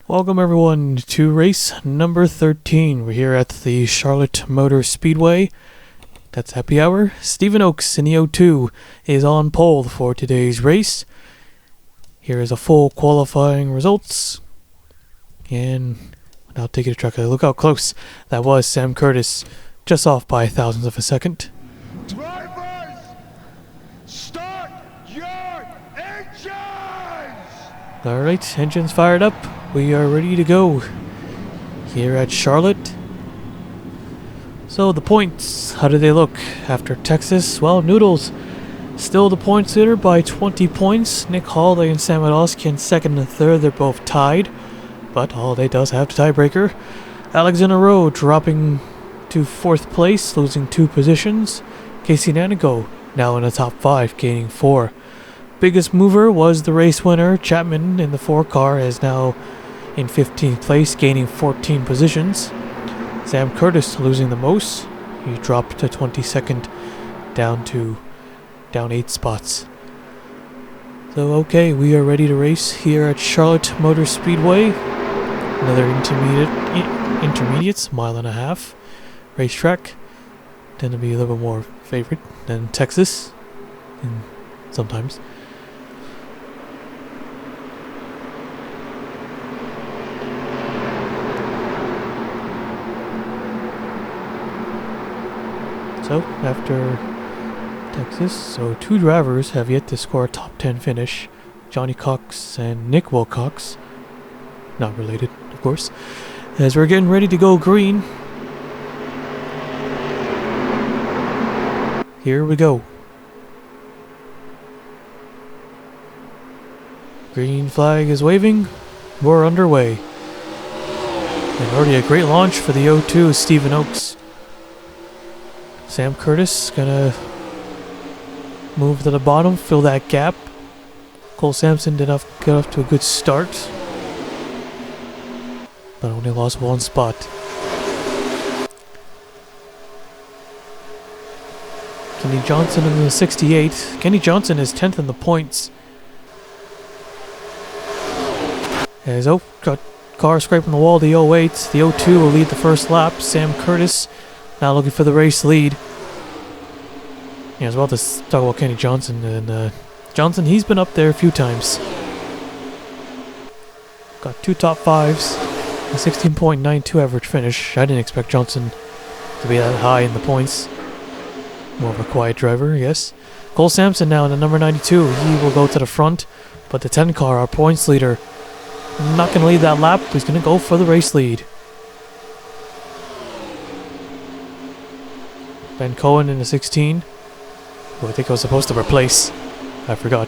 Welcome everyone to race number 13. We're here at the Charlotte Motor Speedway. That's happy hour. Stephen Oakes in the O2 is on pole for today's race. Here is a full qualifying results. And I'll take it to track. Look how close that was. Sam Curtis just off by thousandths of a second. Drivers, start your engines! Alright, engines fired up. We are ready to go here at Charlotte. So the points, how do they look after Texas? Well, Noodles still the points leader by 20 points. Nick Holiday and Sam Adolski in second and third. They're both tied, but Holiday does have the tiebreaker. Alexander Rowe dropping to fourth place, losing 2 positions. Casey Nanigo now in the top 5, gaining 4. Biggest mover was the race winner. Chapman in the 4 car is now in 15th place, gaining 14 positions. Sam Curtis losing the most. He dropped to 22nd, down 8 spots. So okay, we are ready to race here at Charlotte Motor Speedway. Another intermediates, mile and a half racetrack. Tend to be a little bit more favorite than Texas, and sometimes. So, after Texas, 2 drivers have yet to score a top 10 finish. Johnny Cox and Nick Wilcox. Not related, of course. As we're getting ready to go green. Here we go. Green flag is waving. We're underway. And already a great launch for the O2, Stephen Oakes. Sam Curtis gonna move to the bottom, fill that gap. Cole Sampson did not get off to a good start, but only lost 1 spot. Kenny Johnson in the 68. Kenny Johnson is 10th in the points. As got car scraping the wall, the 08. The 02 will lead the first lap. Sam Curtis now looking for the race lead. Yeah, I was about to talk about Kenny Johnson. And Johnson, he's been up there a few times. Got 2 top 5s. A 16.92 average finish. I didn't expect Johnson to be that high in the points. More of a quiet driver, yes. Cole Sampson now in the number 92. He will go to the front. But the 10 car, our points leader, not going to lead that lap. He's going to go for the race lead. Ben Cohen in the 16, who I think I was supposed to replace. I forgot.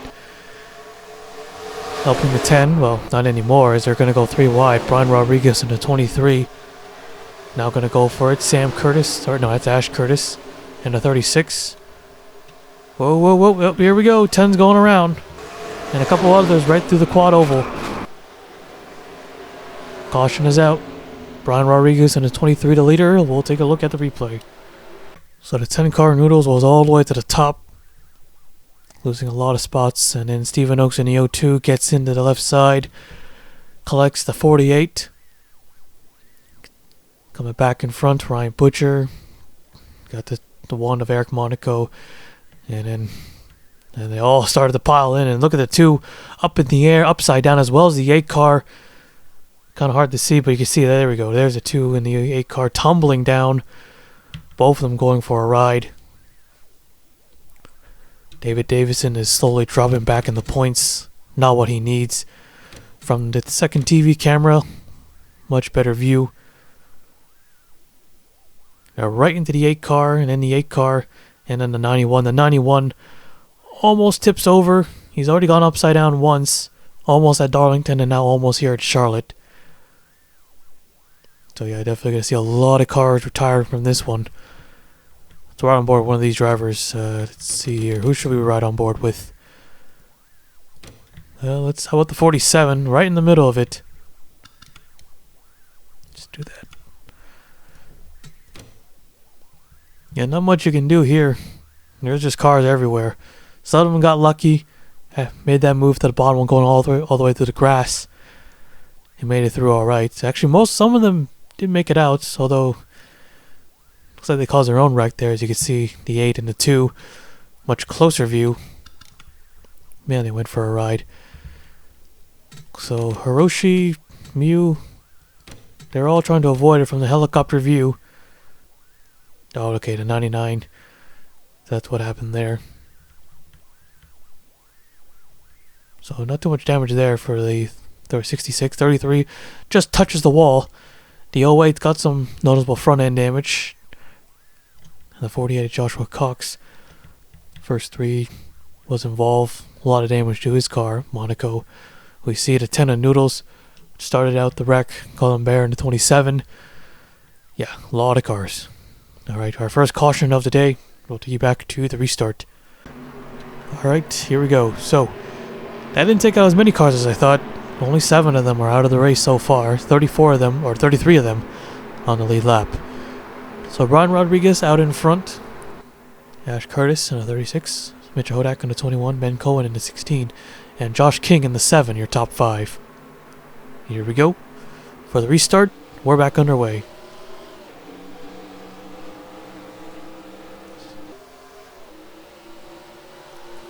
Helping the 10, well, not anymore, as they're going to go 3 wide. Brian Rodriguez in the 23. Now going to go for it. Sam Curtis, or no, that's Ash Curtis in the 36. Whoa, whoa, whoa, oh, here we go. 10's going around. And a couple others right through the quad oval. Caution is out. Brian Rodriguez in the 23 to leader. We'll take a look at the replay. So the 10 car Noodles was all the way to the top, losing a lot of spots, and then Stephen Oakes in the O2 gets into the left side, collects the 48. Coming back in front, Ryan Butcher got the one of Eric Monaco, and they all started to pile in, and look at the 2 up in the air, upside down, as well as the 8 car. Kind of hard to see, but you can see, there we go, there's the 2 in the 8 car tumbling down. Both of them going for a ride. David Davison is slowly dropping back in the points. Not what he needs. From the second TV camera, much better view. Right into the 8 car, and then the 8 car, and then the 91. The 91 almost tips over. He's already gone upside down once. Almost at Darlington, and now almost here at Charlotte. So yeah, definitely going to see a lot of cars retired from this one. Let's ride on board one of these drivers. Let's see here. Who should we ride on board with? How about the 47? Right in the middle of it. Just do that. Yeah, not much you can do here. There's just cars everywhere. Some of them got lucky. Made that move to the bottom one, going all the way through the grass. he made it through alright. Actually, some of them did make it out, although looks like they caused their own wreck there. As you can see, the 8 and the 2. Much closer view. Man, they went for a ride. So, Hiroshi, Mew, they're all trying to avoid it from the helicopter view. Oh, okay, the 99. That's what happened there. So, not too much damage there for the 66. 33 just touches the wall. The 08 got some noticeable front end damage. And the 48 Joshua Cox. First 3 was involved. A lot of damage to his car, Monaco. We see the 10 of Noodles. Started out the wreck. Colin Bear in the 27. Yeah, a lot of cars. Alright, our first caution of the day. We'll take you back to the restart. Alright, here we go. So, that didn't take out as many cars as I thought. Only 7 of them are out of the race so far. 34 of them, or 33 of them, on the lead lap. So Brian Rodriguez out in front. Ash Curtis in the 36. Mitch Hodak in the 21. Ben Cohen in the 16. And Josh King in the 7, your top 5. Here we go. For the restart, we're back underway.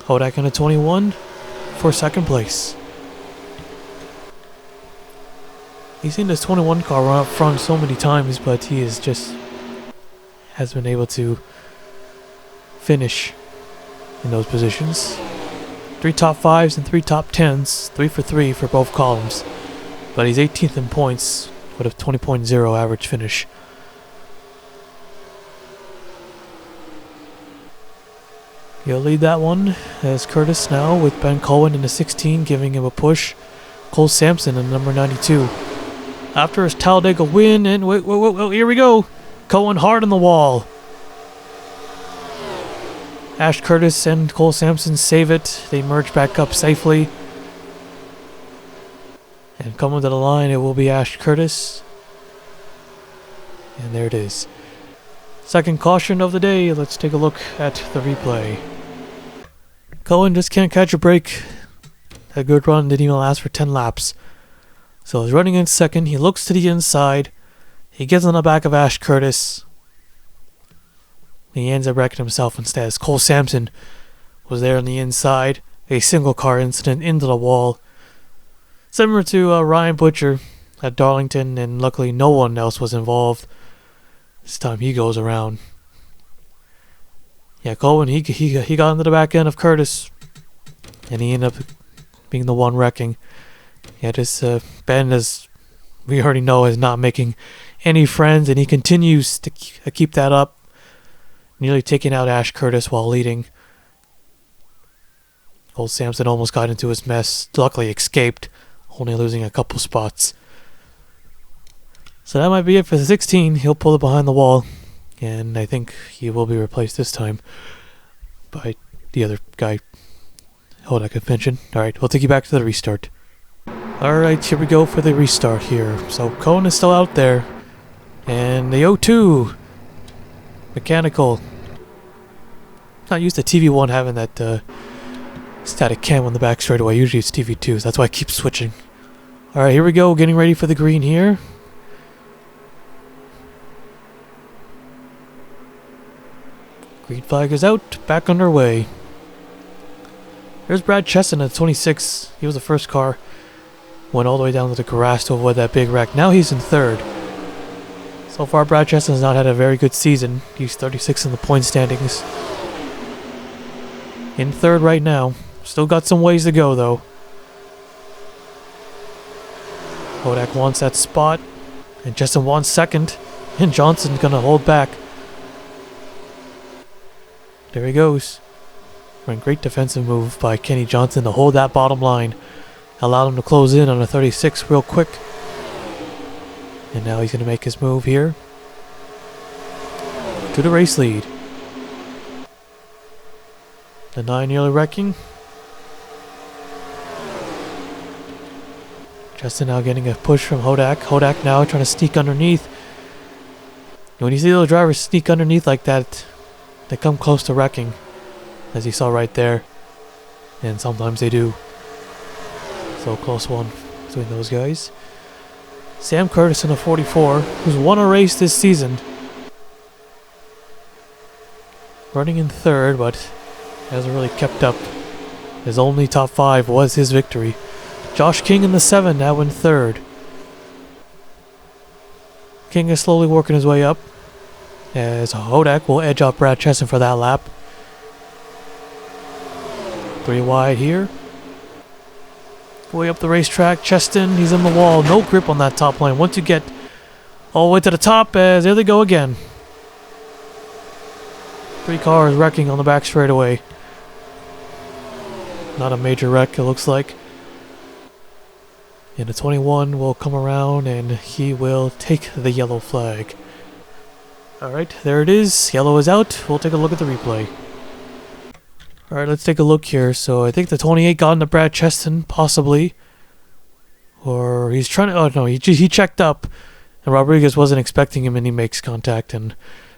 Hodak in the 21 for second place. He's seen this 21 car run up front so many times, but he is just has been able to finish in those positions. 3 top 5s and 3 top 10s, 3 for 3 for both columns. But he's 18th in points with a 20.0 average finish. He'll lead that one as Curtis now with Ben Cohen in the 16 giving him a push. Cole Sampson in number 92. After his Talladega win, and wait, here we go. Cohen hard on the wall. Ash Curtis and Cole Sampson save it. They merge back up safely. And coming to the line, it will be Ash Curtis. And there it is. Second caution of the day. Let's take a look at the replay. Cohen just can't catch a break. That good run didn't even last for 10 laps. So he's running in second. He looks to the inside. He gets on the back of Ash Curtis. He ends up wrecking himself instead as Cole Sampson was there on the inside. A single car incident into the wall. Similar to Ryan Butcher at Darlington, and luckily no one else was involved. This time he goes around. Yeah, Cohen, he got into the back end of Curtis. And he ended up being the one wrecking. Yeah, this Ben, as we already know, is not making any friends, and he continues to keep that up. Nearly taking out Ash Curtis while leading. Cole Sampson almost got into his mess. Luckily escaped, only losing a couple spots. So that might be it for the 16. He'll pull it behind the wall. And I think he will be replaced this time by the other guy. Hold on, I could mention. Alright, we'll take you back to the restart. Alright, here we go for the restart here. So Cohen is still out there. And the O2 mechanical. Not used to TV1 having that static cam on the back straight away. Usually it's TV2, so that's why I keep switching. Alright, here we go. Getting ready for the green here. Green flag is out. Back underway. There's Brad Chesson at 26. He was the first car. Went all the way down to the grass to avoid that big wreck. Now he's in third. So far, Brad Chesson has not had a very good season. He's 36 in the point standings. In third right now. Still got some ways to go, though. Hodak wants that spot. And Chesson wants second. And Johnson's going to hold back. There he goes. Great defensive move by Kenny Johnson to hold that bottom line. Allowed him to close in on a 36 real quick. And now he's going to make his move here to the race lead. The 9 nearly wrecking. Justin now getting a push from Hodak. Hodak now trying to sneak underneath. And when you see those drivers sneak underneath like that, they come close to wrecking, as you saw right there. And sometimes they do. So close one between those guys. Sam Curtis in a 44, who's won a race this season. Running in third, but hasn't really kept up. His only top 5 was his victory. Josh King in the 7, now in third. King is slowly working his way up, as Hodak will edge off Brad Cheston for that lap. 3 wide here. Way up the racetrack, Cheston, he's in the wall. No grip on that top line. Once you get all the way to the top, as there they go again. 3 cars wrecking on the back straightaway. Not a major wreck, it looks like. And the 21 will come around and he will take the yellow flag. Alright, there it is. Yellow is out. We'll take a look at the replay. Alright, let's take a look here. So I think the 28 got into Brad Cheston, possibly. Or he's trying to... Oh no, he checked up. And Rodriguez wasn't expecting him and he makes contact and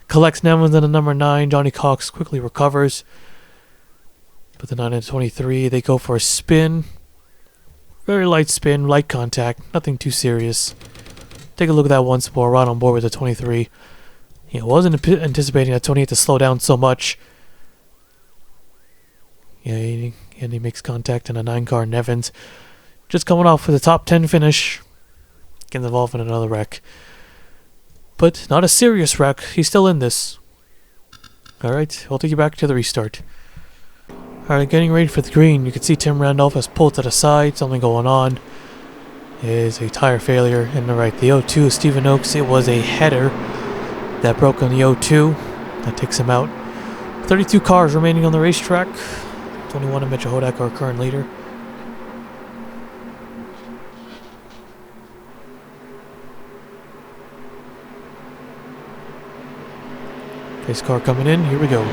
collects Nemens in the number 9. Johnny Cox quickly recovers. But the 9 and 23, they go for a spin. Very light spin, light contact, nothing too serious. Take a look at that once more, right on board with the 23. Yeah, wasn't anticipating that 28 to slow down so much. Yeah, and he makes contact in a 9-car Nevins. Just coming off with a top 10 finish. Getting involved in another wreck. But not a serious wreck, he's still in this. Alright, we'll take you back to the restart. Alright, getting ready for the green. You can see Tim Randolph has pulled to the side. Something going on. It is a tire failure. And right, the O2 Stephen Oakes. It was a header that broke on the O2. That takes him out. 32 cars remaining on the racetrack. 21 and Mitchell Hodak, our current leader. Pace car coming in. Here we go.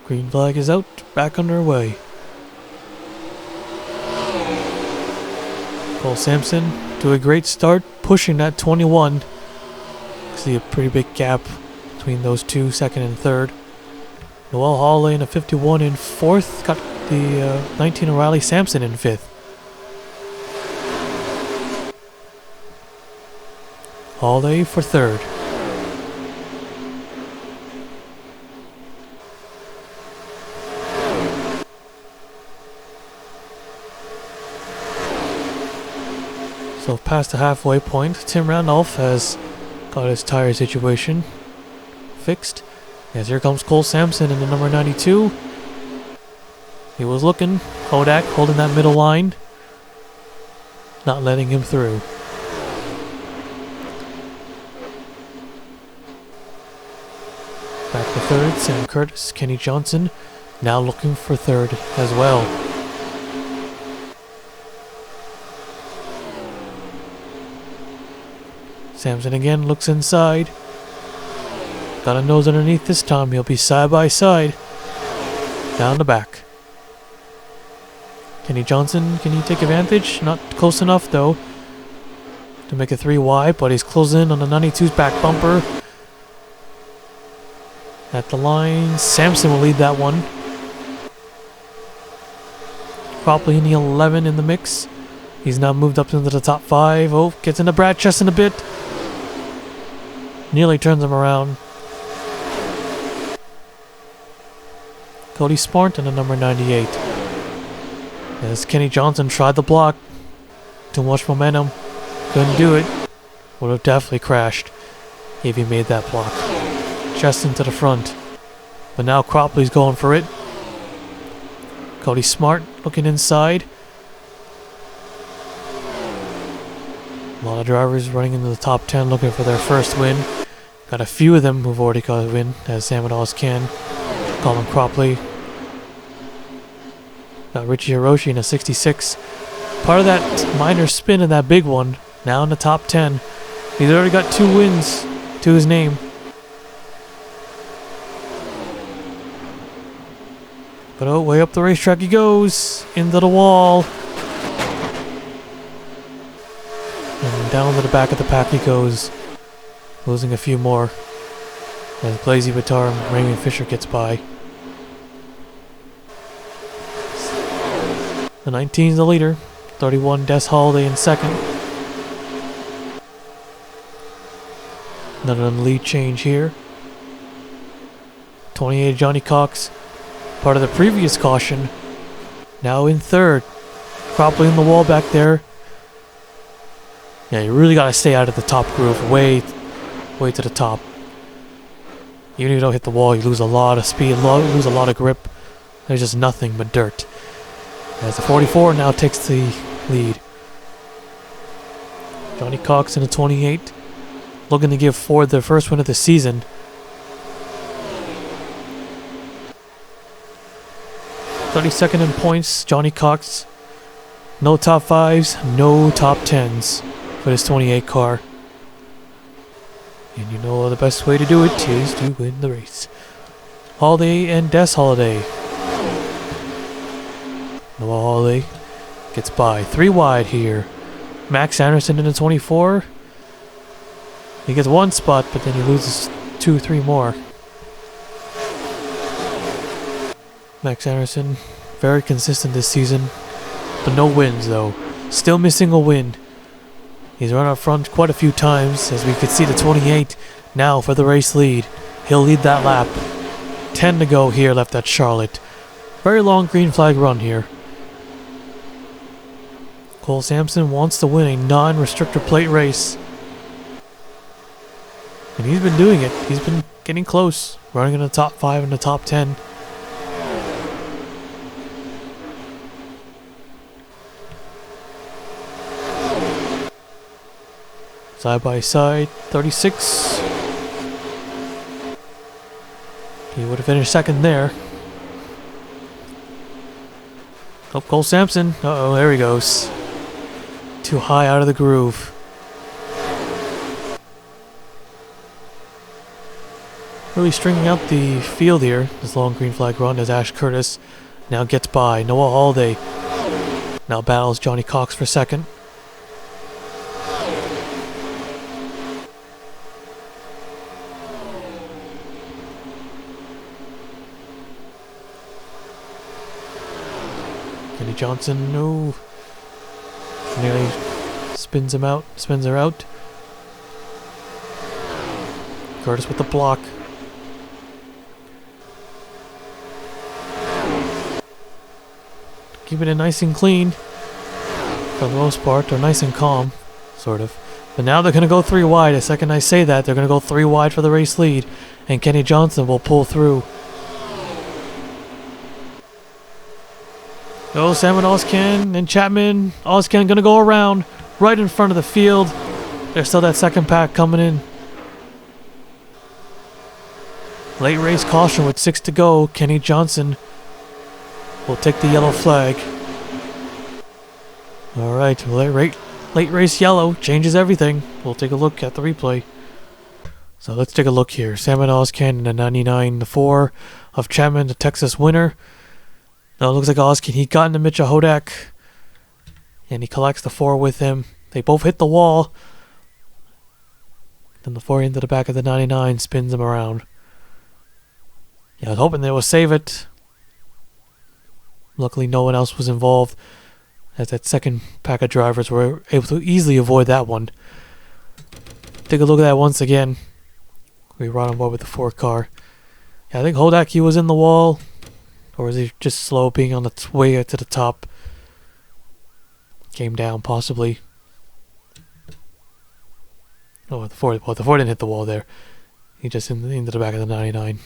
Green flag is out, back underway. Cole Sampson to a great start, pushing that 21. See a pretty big gap between those two, second and third. Noel Hawley in a 51 in fourth, got the 19 O'Reilly Sampson in fifth. Hawley for third. So past the halfway point, Tim Randolph has got his tire situation fixed. As here comes Cole Sampson in the number 92. He was looking. Hodak holding that middle line. Not letting him through. Back to third, Sam Curtis, Kenny Johnson. Now looking for third as well. Sampson again looks inside. Got a nose underneath this time. He'll be side by side. Down the back. Kenny Johnson, can he take advantage? Not close enough though to make a 3 wide, but he's closing in on the 92's back bumper. At the line, Sampson will lead that one. Probably in the 11 in the mix. He's now moved up into the top 5. Oh, gets into Brad Cheston a bit. Nearly turns him around. Cody Smart and the number 98. As Kenny Johnson tried the block. Too much momentum. Couldn't do it. Would have definitely crashed if he made that block. Cheston to the front. But now Cropley's going for it. Cody Smart looking inside. A lot of drivers running into the top 10 looking for their first win. Got a few of them who've already got a win, as Sam and Oz can. Colin Cropley. Got Richie Hiroshi in a 66. Part of that minor spin in that big one. Now in the top 10. He's already got 2 wins to his name. But oh, way up the racetrack he goes. Into the wall. And down to the back of the pack he goes. Losing a few more. As Blazy Vitar and Raymond Fisher gets by. The 19's the leader. 31 Des Holiday in second. Another lead change here. 28 Johnny Cox, part of the previous caution, now in third. Probably in the wall back there. Yeah, you really gotta stay out of the top groove, way to the top. Even if you don't hit the wall, you lose a lot of speed, lose a lot of grip. There's just nothing but dirt. As the 44 now takes the lead. Johnny Cox in the 28, looking to give Ford their first win of the season. '32nd in points, Johnny Cox. No top 5s, no top 10s for this 28 car. And you know the best way to do it is to win the race. Holiday and Des Holiday. Noah Holiday gets by. 3 wide here. Max Anderson in the 24. He gets 1 spot, but then he loses 2, 3 more. Max Anderson, very consistent this season, but no wins though. Still missing a win. He's run up front quite a few times, as we could see the 28 now for the race lead. He'll lead that lap. 10 to go here left at Charlotte. Very long green flag run here. Cole Sampson wants to win a non-restrictor plate race. And he's been doing it. He's been getting close, running in the top 5 and the top 10. Side by side, 36. He would have finished second there. Oh, Cole Sampson. Uh-oh, there he goes. Too high out of the groove. Really stringing out the field here, this long green flag run, as Ash Curtis now gets by. Noah Holiday now battles Johnny Cox for second. Kenny Johnson, no. Nearly spins him out, spins her out. Curtis with the block. Keeping it nice and clean for the most part, or nice and calm, sort of. But now they're going to go 3 wide. The second I say that, they're going to go 3 wide for the race lead, and Kenny Johnson will pull through. Oh, Salmon Alscan and Chapman. Alscan going to go around right in front of the field. There's still that second pack coming in. Late race caution with 6 to go. Kenny Johnson will take the yellow flag. Alright, late race yellow changes everything. We'll take a look at the replay. So let's take a look here. Salmon Alscan in the 99, the 4 of Chapman, the Texas winner. Now it looks like Alscan, he got into Mitchell Hodak, and he collects the 4 with him. They both hit the wall. Then the 4 into the back of the 99 spins him around. Yeah, I was hoping they would save it. Luckily no one else was involved, as that second pack of drivers were able to easily avoid that one. Take a look at that once again. We run on board with the 4 car. Yeah, I think Hodak, he was in the wall. Or is he just slow being on the way to the top? Came down, possibly. Oh, the 4 didn't hit the wall there. He just into the back of the 99.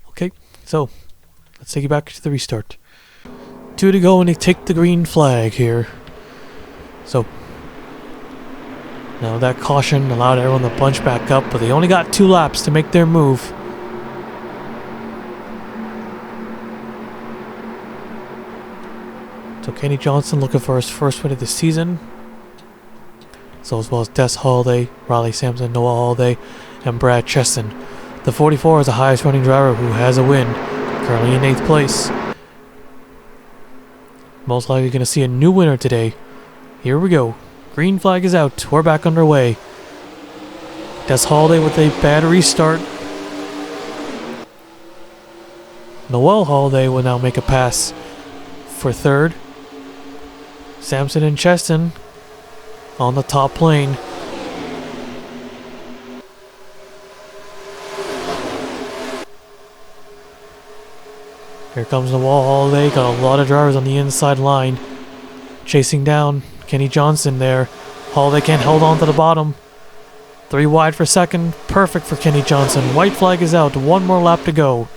Okay, so let's take you back to the restart. 2 to go, and they take the green flag here. So now that caution allowed everyone to bunch back up, but they only got 2 laps to make their move. So Kenny Johnson looking for his first win of the season. So as well as Des Holiday, Riley Sampson, Noah Holiday, and Brad Cheston. The 44 is the highest running driver who has a win, currently in 8th place. Most likely going to see a new winner today. Here we go. Green flag is out. We're back underway. Des Holiday with a bad restart. Noel Holiday will now make a pass for third. Sampson and Cheston on the top plane. Here comes the wall holiday. Got a lot of drivers on the inside line. Chasing down Kenny Johnson there. Holiday can't hold on to the bottom. 3 wide for second. Perfect for Kenny Johnson. White flag is out. 1 more lap to go.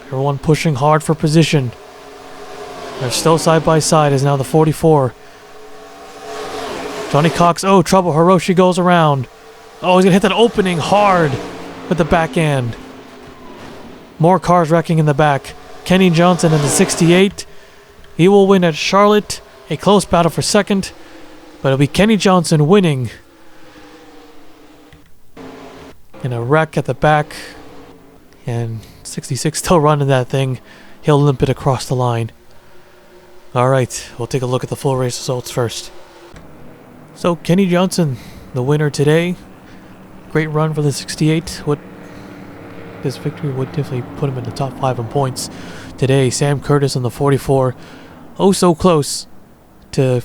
Everyone pushing hard for position. They're still side by side as now the 44. Johnny Cox. Oh, trouble. Hiroshi goes around. Oh, he's going to hit that opening hard with the back end. More cars wrecking in the back. Kenny Johnson in the 68. He will win at Charlotte. A close battle for second. But it'll be Kenny Johnson winning. In a wreck at the back. And 66 still running that thing. He'll limp it across the line. Alright, we'll take a look at the full race results first. So, Kenny Johnson, the winner today. Great run for the 68. This victory would definitely put him in the top 5 in points today. Sam Curtis on the 44. Oh, so close to...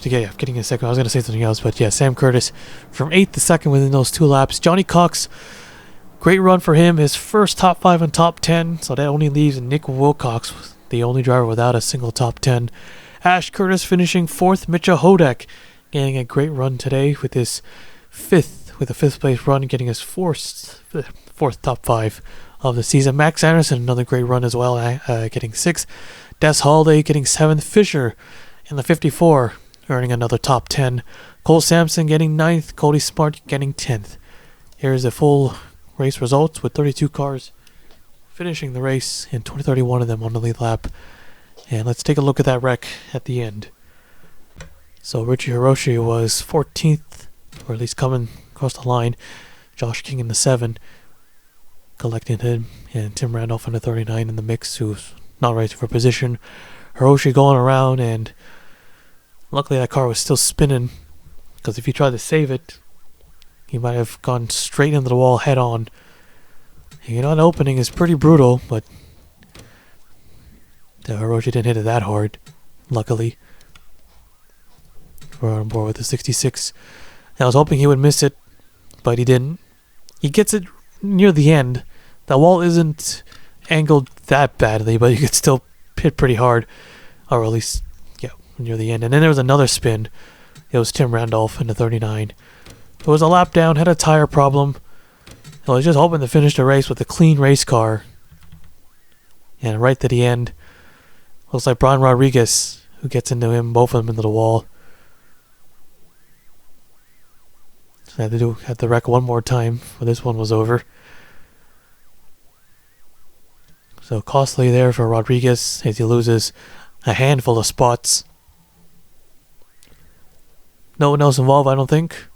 Yeah, getting a second. I was going to say something else, but yeah, Sam Curtis from 8th to 2nd within those 2 laps. Johnny Cox, great run for him. His first top 5 and top 10, so that only leaves Nick Wilcox, the only driver without a single top 10. Ash Curtis finishing 4th. Mitchell Hodak getting a great run today with his 5th place run, getting his fourth top 5 of the season. Max Anderson, another great run as well, getting 6th. Des Holiday getting 7th. Fisher in the 54, earning another top 10. Cole Sampson getting 9th. Cody Smart getting 10th. Here's the full race results with 32 cars finishing the race and 31 of them on the lead lap. And let's take a look at that wreck at the end. So Richie Hiroshi was 14th, or at least coming across the line. Josh King in the 7, collecting him, and Tim Randolph in the 39 in the mix, who's not racing for position. Hiroshi going around, and luckily that car was still spinning, because if he tried to save it, he might have gone straight into the wall head on. You know, an opening is pretty brutal, but the Hiroshi didn't hit it that hard, luckily. We're on board with the 66. I was hoping he would miss it, but he didn't. He gets it near the end. The wall isn't angled that badly, but you could still hit pretty hard, or at least, yeah, near the end. And then there was another spin. It was Tim Randolph in the 39. It was a lap down, had a tire problem. I was just hoping to finish the race with a clean race car. And right to the end, looks like Brian Rodriguez, who gets into him, both of them into the wall. So I had to wreck one more time before this one was over. So costly there for Rodriguez as he loses a handful of spots. No one else involved, I don't think.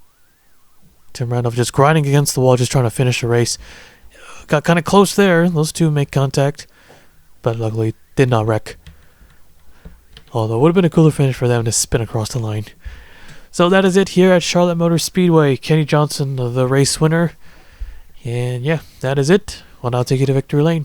Tim Randolph just grinding against the wall, just trying to finish the race. Got kind of close there. Those two make contact, but luckily did not wreck. Although it would have been a cooler finish for them to spin across the line. So that is it here at Charlotte Motor Speedway. Kenny Johnson, the race winner. And yeah, that is it. I'll now take you to victory lane.